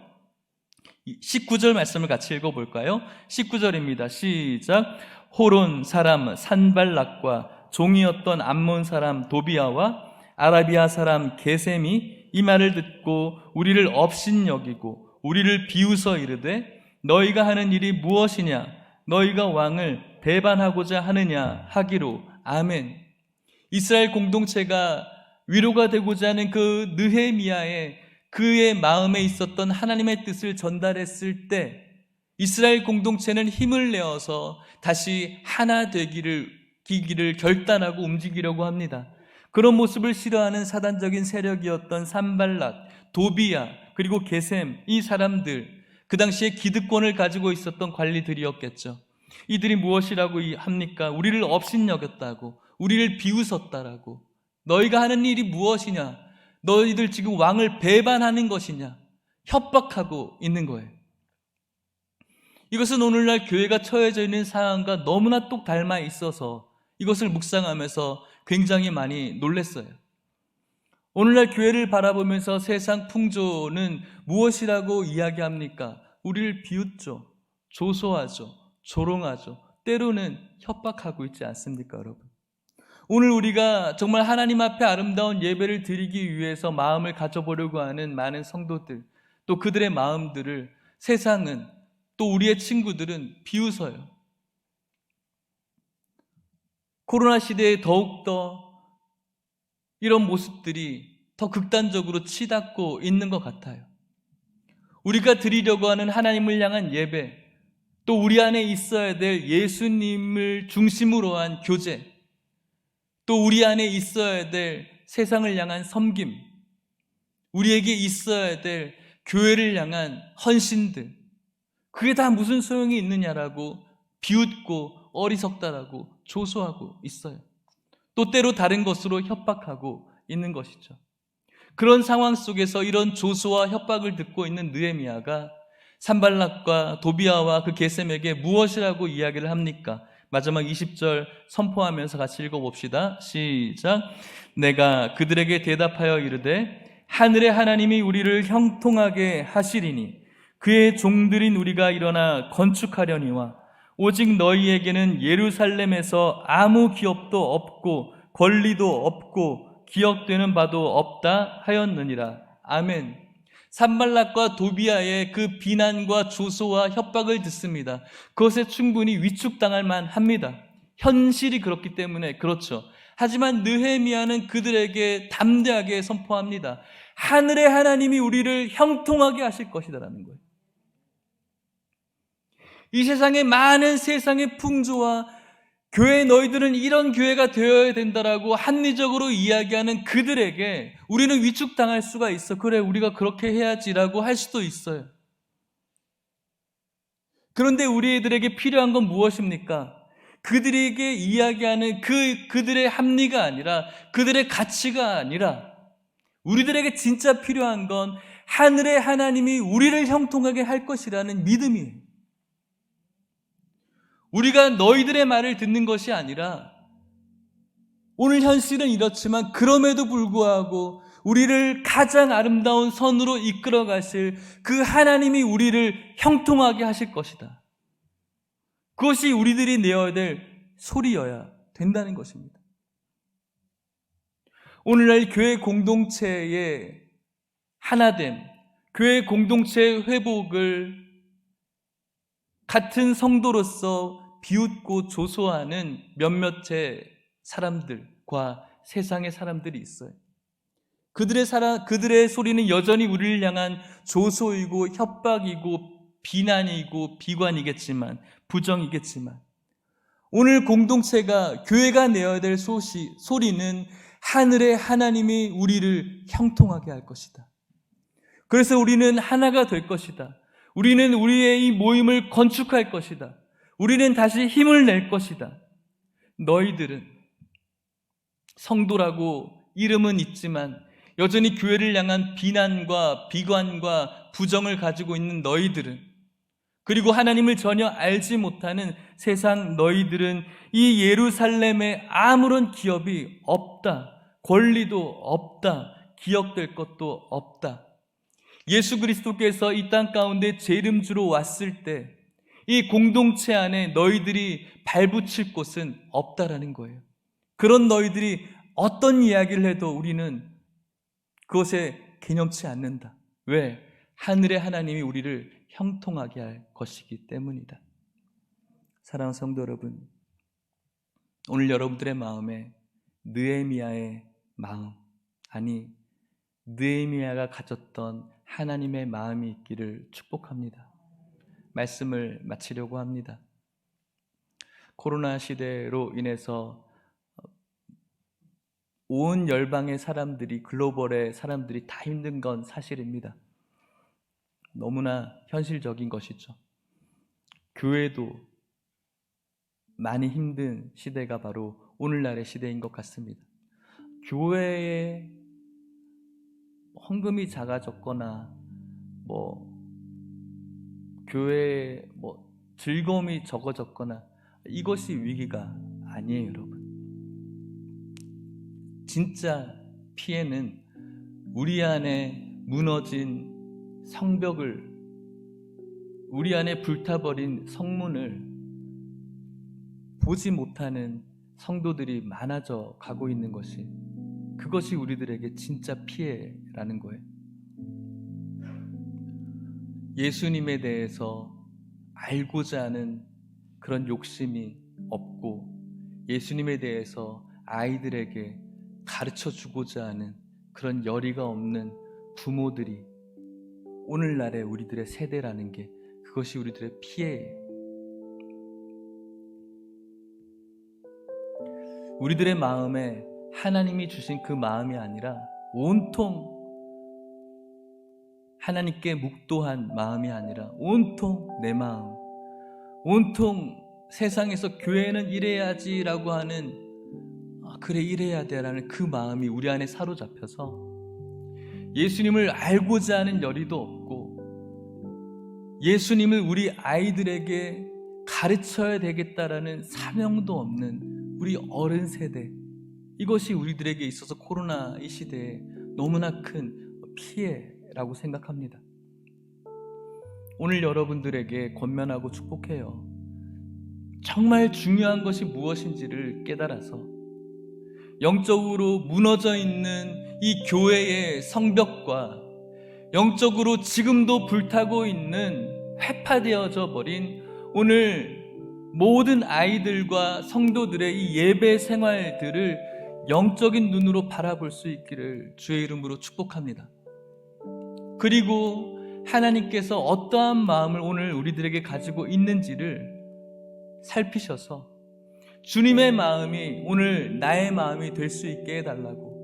19절 말씀을 같이 읽어볼까요? 19절입니다. 시작. 호론 사람 산발락과 종이었던 암몬 사람 도비아와 아라비아 사람 게셈이 이 말을 듣고 우리를 업신여기고 우리를 비웃어 이르되 너희가 하는 일이 무엇이냐? 너희가 왕을 배반하고자 하느냐? 하기로 아멘. 이스라엘 공동체가 위로가 되고자 하는 그 느헤미야의 그의 마음에 있었던 하나님의 뜻을 전달했을 때 이스라엘 공동체는 힘을 내어서 다시 하나 되기를 결단하고 움직이려고 합니다. 그런 모습을 싫어하는 사단적인 세력이었던 산발락, 도비야, 그리고 게셈, 이 사람들, 그 당시에 기득권을 가지고 있었던 관리들이었겠죠. 이들이 무엇이라고 합니까? 우리를 업신여겼다고, 우리를 비웃었다라고. 너희가 하는 일이 무엇이냐? 너희들 지금 왕을 배반하는 것이냐? 협박하고 있는 거예요. 이것은 오늘날 교회가 처해져 있는 상황과 너무나 똑 닮아 있어서 이것을 묵상하면서 굉장히 많이 놀랐어요. 오늘날 교회를 바라보면서 세상 풍조는 무엇이라고 이야기합니까? 우리를 비웃죠, 조소하죠, 조롱하죠, 때로는 협박하고 있지 않습니까, 여러분? 오늘 우리가 정말 하나님 앞에 아름다운 예배를 드리기 위해서 마음을 가져보려고 하는 많은 성도들, 또 그들의 마음들을 세상은, 또 우리의 친구들은 비웃어요. 코로나 시대에 더욱더 이런 모습들이 더 극단적으로 치닫고 있는 것 같아요. 우리가 드리려고 하는 하나님을 향한 예배, 또 우리 안에 있어야 될 예수님을 중심으로 한 교제, 또 우리 안에 있어야 될 세상을 향한 섬김, 우리에게 있어야 될 교회를 향한 헌신들, 그게 다 무슨 소용이 있느냐라고 비웃고 어리석다라고 조소하고 있어요. 또 때로 다른 것으로 협박하고 있는 것이죠. 그런 상황 속에서 이런 조소와 협박을 듣고 있는 느헤미야가 산발락과 도비아와 그 게셈에게 무엇이라고 이야기를 합니까? 마지막 20절 선포하면서 같이 읽어봅시다. 시작. 내가 그들에게 대답하여 이르되 하늘의 하나님이 우리를 형통하게 하시리니 그의 종들인 우리가 일어나 건축하려니와 오직 너희에게는 예루살렘에서 아무 기업도 없고 권리도 없고 기억되는 바도 없다 하였느니라. 아멘. 산발락과 도비아의 그 비난과 조소와 협박을 듣습니다. 그것에 충분히 위축당할 만합니다. 현실이 그렇기 때문에 그렇죠. 하지만 느헤미야는 그들에게 담대하게 선포합니다. 하늘의 하나님이 우리를 형통하게 하실 것이다라는 거예요. 이 세상의 많은 세상의 풍조와 교회 너희들은 이런 교회가 되어야 된다라고 합리적으로 이야기하는 그들에게 우리는 위축당할 수가 있어. 그래, 우리가 그렇게 해야지라고 할 수도 있어요. 그런데 우리들에게 필요한 건 무엇입니까? 그들에게 이야기하는 그들의 합리가 아니라, 그들의 가치가 아니라, 우리들에게 진짜 필요한 건 하늘의 하나님이 우리를 형통하게 할 것이라는 믿음이에요. 우리가 너희들의 말을 듣는 것이 아니라, 오늘 현실은 이렇지만 그럼에도 불구하고 우리를 가장 아름다운 선으로 이끌어 가실 그 하나님이 우리를 형통하게 하실 것이다. 그것이 우리들이 내어야 될 소리여야 된다는 것입니다. 오늘날 교회 공동체의 하나됨, 교회 공동체의 회복을 같은 성도로서 비웃고 조소하는 몇몇의 사람들과 세상의 사람들이 있어요. 그들의 소리는 여전히 우리를 향한 조소이고 협박이고 비난이고 비관이겠지만, 부정이겠지만, 오늘 공동체가, 교회가 내어야 될 소리는 하늘의 하나님이 우리를 형통하게 할 것이다. 그래서 우리는 하나가 될 것이다. 우리는 우리의 이 모임을 건축할 것이다. 우리는 다시 힘을 낼 것이다. 너희들은 성도라고 이름은 있지만 여전히 교회를 향한 비난과 비관과 부정을 가지고 있는 너희들은, 그리고 하나님을 전혀 알지 못하는 세상 너희들은 이 예루살렘에 아무런 기업이 없다. 권리도 없다. 기억될 것도 없다. 예수 그리스도께서 이 땅 가운데 재림주로 왔을 때 이 공동체 안에 너희들이 발붙일 곳은 없다라는 거예요. 그런 너희들이 어떤 이야기를 해도 우리는 그것에 개념치 않는다. 왜? 하늘의 하나님이 우리를 형통하게 할 것이기 때문이다. 사랑하는 성도 여러분, 오늘 여러분들의 마음에 느헤미야의 마음, 아니 느헤미야가 가졌던 하나님의 마음이 있기를 축복합니다. 말씀을 마치려고 합니다. 코로나 시대로 인해서 온 열방의 사람들이, 글로벌의 사람들이 다 힘든 건 사실입니다. 너무나 현실적인 것이죠. 교회도 많이 힘든 시대가 바로 오늘날의 시대인 것 같습니다. 교회에 헌금이 작아졌거나 교회에 즐거움이 적어졌거나 이것이 위기가 아니에요, 여러분. 진짜 피해는 우리 안에 무너진 성벽을, 우리 안에 불타버린 성문을 보지 못하는 성도들이 많아져 가고 있는 것이, 그것이 우리들에게 진짜 피해라는 거예요. 예수님에 대해서 알고자 하는 그런 욕심이 없고, 예수님에 대해서 아이들에게 가르쳐 주고자 하는 그런 열의가 없는 부모들이 오늘날의 우리들의 세대라는 게, 그것이 우리들의 피해예요. 우리들의 마음에 하나님이 주신 그 마음이 아니라 온통 하나님께 묵도한 마음이 아니라 온통 내 마음, 온통 세상에서 교회는 이래야지라고 하는, 그래 이래야 돼라는 그 마음이 우리 안에 사로잡혀서 예수님을 알고자 하는 열의도 없고, 예수님을 우리 아이들에게 가르쳐야 되겠다라는 사명도 없는 우리 어른 세대, 이것이 우리들에게 있어서 코로나 이 시대에 너무나 큰 피해라고 생각합니다. 오늘 여러분들에게 권면하고 축복해요. 정말 중요한 것이 무엇인지를 깨달아서 영적으로 무너져 있는 이 교회의 성벽과 영적으로 지금도 불타고 있는 회파되어져 버린 오늘 모든 아이들과 성도들의 이 예배 생활들을 영적인 눈으로 바라볼 수 있기를 주의 이름으로 축복합니다. 그리고 하나님께서 어떠한 마음을 오늘 우리들에게 가지고 있는지를 살피셔서 주님의 마음이 오늘 나의 마음이 될 수 있게 해달라고,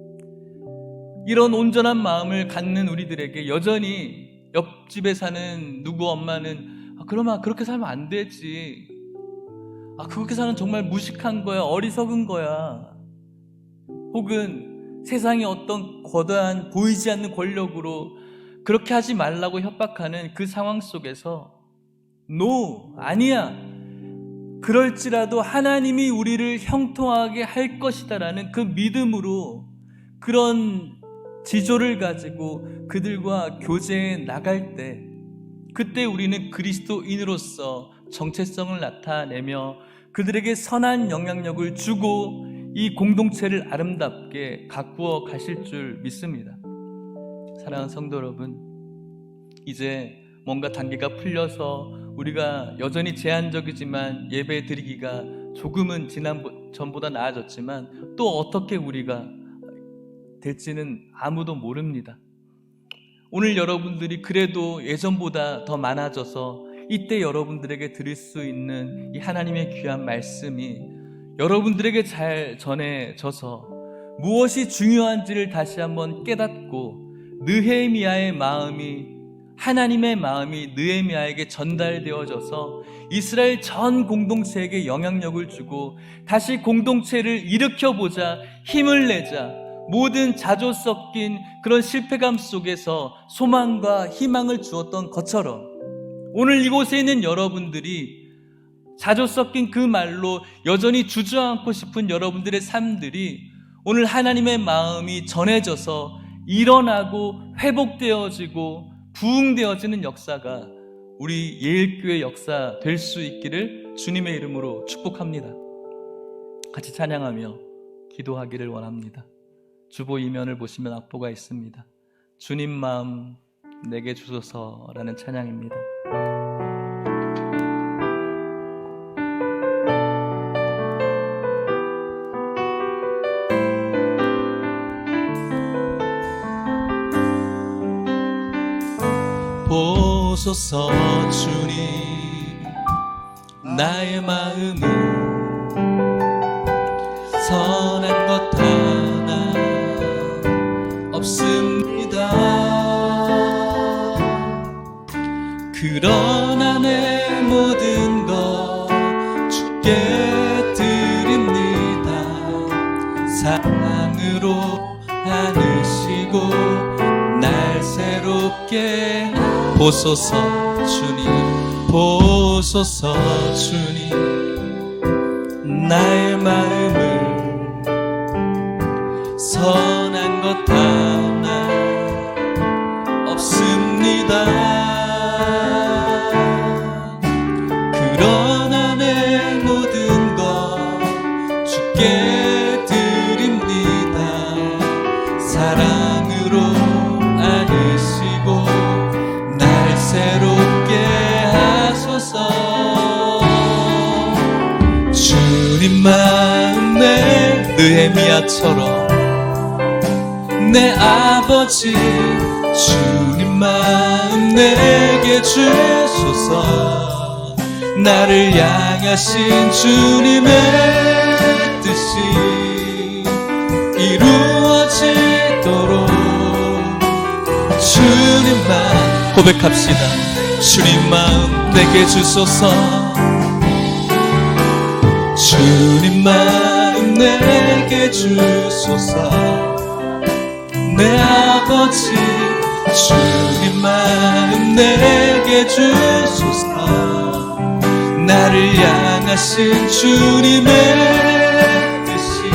이런 온전한 마음을 갖는 우리들에게 여전히 옆집에 사는 누구 엄마는 그러면 그렇게 살면 안 되지, 그렇게 사는 정말 무식한 거야, 어리석은 거야, 혹은 세상의 어떤 거대한 보이지 않는 권력으로 그렇게 하지 말라고 협박하는 그 상황 속에서 No, 아니야, 그럴지라도 하나님이 우리를 형통하게 할 것이다라는 그 믿음으로 그런 지조를 가지고 그들과 교제에 나갈 때, 그때 우리는 그리스도인으로서 정체성을 나타내며 그들에게 선한 영향력을 주고 이 공동체를 아름답게 가꾸어 가실 줄 믿습니다. 사랑하는 성도 여러분, 이제 뭔가 단계가 풀려서 우리가 여전히 제한적이지만 예배 드리기가 조금은 전보다 나아졌지만 또 어떻게 우리가 될지는 아무도 모릅니다. 오늘 여러분들이 그래도 예전보다 더 많아져서 이때 여러분들에게 드릴 수 있는 이 하나님의 귀한 말씀이 여러분들에게 잘 전해져서 무엇이 중요한지를 다시 한번 깨닫고 느헤미야의 마음이, 하나님의 마음이 느헤미야에게 전달되어져서 이스라엘 전 공동체에게 영향력을 주고 다시 공동체를 일으켜보자, 힘을 내자, 모든 자조 섞인 그런 실패감 속에서 소망과 희망을 주었던 것처럼 오늘 이곳에 있는 여러분들이 자조 섞인 그 말로 여전히 주저앉고 싶은 여러분들의 삶들이 오늘 하나님의 마음이 전해져서 일어나고 회복되어지고 부흥되어지는 역사가 우리 예일교회 역사 될 수 있기를 주님의 이름으로 축복합니다. 같이 찬양하며 기도하기를 원합니다. 주보 이면을 보시면 악보가 있습니다. 주님 마음 내게 주소서라는 찬양입니다. 보소서 주님, 나의 마음은 선한 것 하나 없습니다. 그러나 내 모든 것 주께 드립니다. 사랑으로 안으시고 날 새롭게 보소서 주님, 보소서 보소서. 주님, 나의 마음을 선한 것 하나 없습니다. 그러나 내 모든 것 주께 드립니다. 사랑으로 안으시고 날 새롭게 하소서. 주님 마음 내 느헤미야처럼 내 아버지, 주님 마음 내게 주소서. 나를 향하신 주님의 뜻이 이루어지도록 주님만 고백합시다. 주님 마음 내게 주소서. 주님 마음 내게 주소서. 내 아버지, 주님 마음 내게 주소서. 나를 향하신 주님의 뜻이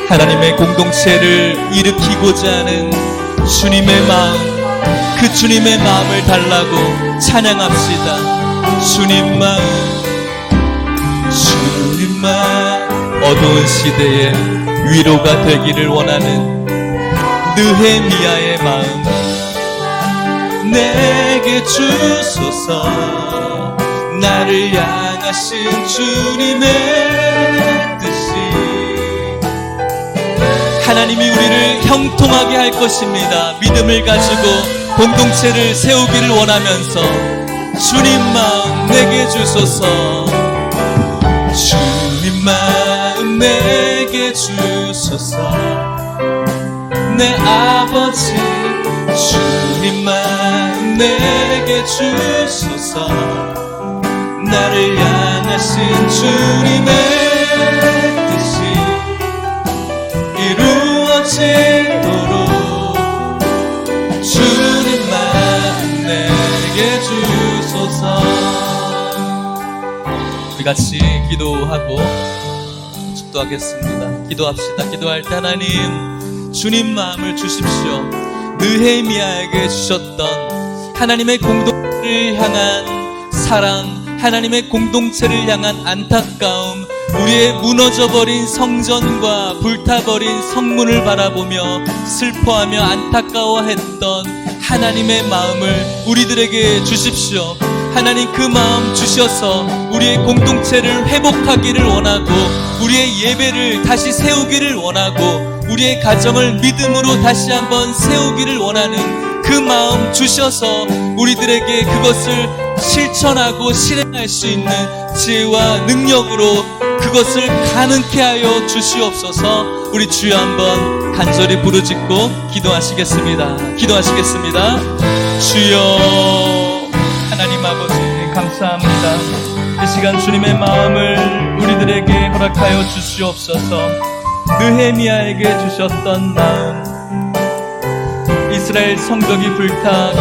하나님의 공동체를 일으키고자 하는 주님의 마음, 그 주님의 마음을 달라고 찬양합시다. 주님 마음, 주님 마음. 어두운 시대에 위로가 되기를 원하는 느헤미야의 마음 내게 주소서. 나를 향하신 주님의 뜻이 하나님이 우리를 형통하게 할 것입니다. 믿음을 가지고 공동체를 세우기를 원하면서 주님 마음 내게 주소서. 주님 마음 내게 주소서. 내 아버지, 주님 마음 내게 주소서. 나를 향하신 주님의 뜻이 이루어지도록 주님 마음 내게 주소서. 우리 같이 기도하고 축도하겠습니다. 기도합시다. 기도할 때 하나님, 주님 마음을 주십시오. 느헤미야에게 주셨던 하나님의 공동체를 향한 사랑, 하나님의 공동체를 향한 안타까움, 우리의 무너져버린 성전과 불타버린 성문을 바라보며 슬퍼하며 안타까워했던 하나님의 마음을 우리들에게 주십시오. 하나님, 그 마음 주셔서 우리의 공동체를 회복하기를 원하고 우리의 예배를 다시 세우기를 원하고 우리의 가정을 믿음으로 다시 한번 세우기를 원하는 그 마음 주셔서 우리들에게 그것을 실천하고 실행할 수 있는 지혜와 능력으로 그것을 가능케 하여 주시옵소서. 우리 주여 한번 간절히 부르짖고 기도하시겠습니다. 기도하시겠습니다. 주여, 하나님 아버지 감사합니다. 이 시간 주님의 마음을 우리들에게 허락하여 주시옵소서. 느헤미야에게 주셨던 마음, 이스라엘 성벽이 불타고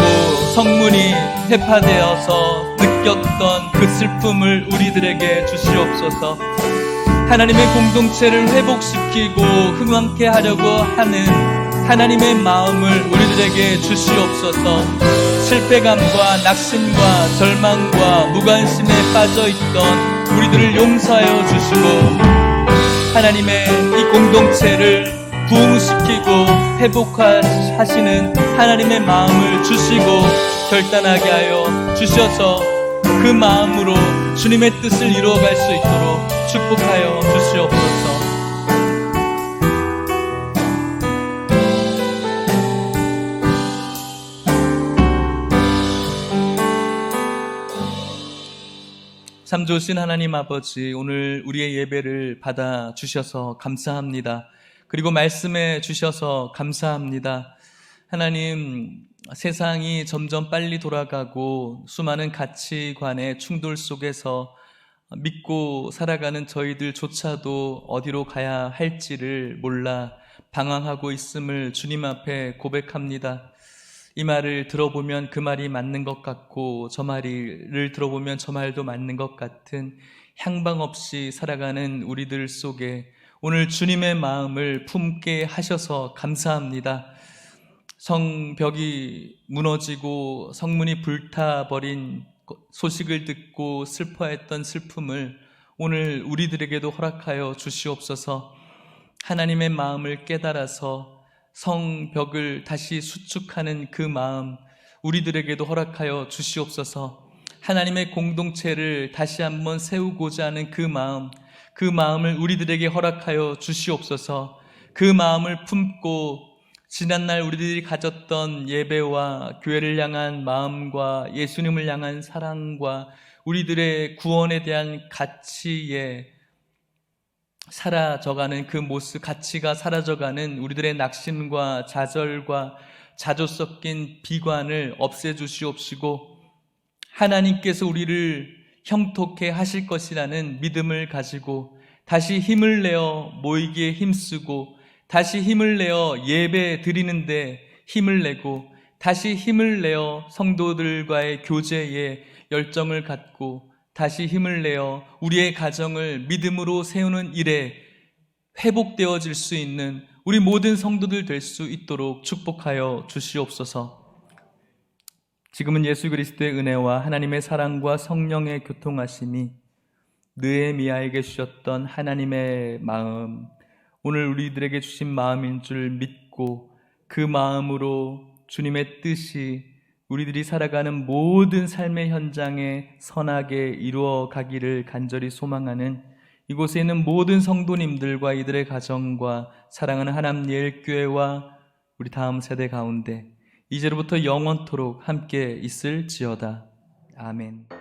성문이 회파되어서 느꼈던 그 슬픔을 우리들에게 주시옵소서. 하나님의 공동체를 회복시키고 흥왕케 하려고 하는 하나님의 마음을 우리들에게 주시옵소서. 실패감과 낙심과 절망과 무관심에 빠져있던 우리들을 용서하여 주시고 하나님의 이 공동체를 부흥시키고 회복하시는 하나님의 마음을 주시고 결단하게 하여 주셔서 그 마음으로 주님의 뜻을 이루어갈 수 있도록 축복하여 주시옵소서. 참 좋으신 하나님 아버지, 오늘 우리의 예배를 받아 주셔서 감사합니다. 그리고 말씀해 주셔서 감사합니다. 하나님, 세상이 점점 빨리 돌아가고 수많은 가치관의 충돌 속에서 믿고 살아가는 저희들조차도 어디로 가야 할지를 몰라 방황하고 있음을 주님 앞에 고백합니다. 이 말을 들어보면 그 말이 맞는 것 같고 저 말을 들어보면 저 말도 맞는 것 같은 향방 없이 살아가는 우리들 속에 오늘 주님의 마음을 품게 하셔서 감사합니다. 성벽이 무너지고 성문이 불타버린 소식을 듣고 슬퍼했던 슬픔을 오늘 우리들에게도 허락하여 주시옵소서. 하나님의 마음을 깨달아서 성벽을 다시 수축하는 그 마음 우리들에게도 허락하여 주시옵소서. 하나님의 공동체를 다시 한번 세우고자 하는 그 마음을 우리들에게 허락하여 주시옵소서. 그 마음을 품고 지난날 우리들이 가졌던 예배와 교회를 향한 마음과 예수님을 향한 사랑과 우리들의 구원에 대한 가치에 사라져가는 그 모습, 가치가 사라져가는 우리들의 낙심과 좌절과 자조 섞인 비관을 없애주시옵시고 하나님께서 우리를 형통케 하실 것이라는 믿음을 가지고 다시 힘을 내어 모이기에 힘쓰고 다시 힘을 내어 예배 드리는데 힘을 내고 다시 힘을 내어 성도들과의 교제에 열정을 갖고 다시 힘을 내어 우리의 가정을 믿음으로 세우는 일에 회복되어질 수 있는 우리 모든 성도들 될 수 있도록 축복하여 주시옵소서. 지금은 예수 그리스도의 은혜와 하나님의 사랑과 성령의 교통하심이 느헤미야에게 주셨던 하나님의 마음, 오늘 우리들에게 주신 마음인 줄 믿고 그 마음으로 주님의 뜻이 우리들이 살아가는 모든 삶의 현장에 선하게 이루어 가기를 간절히 소망하는 이곳에 있는 모든 성도님들과 이들의 가정과 사랑하는 하나님 예일교회와 우리 다음 세대 가운데 이제로부터 영원토록 함께 있을지어다. 아멘.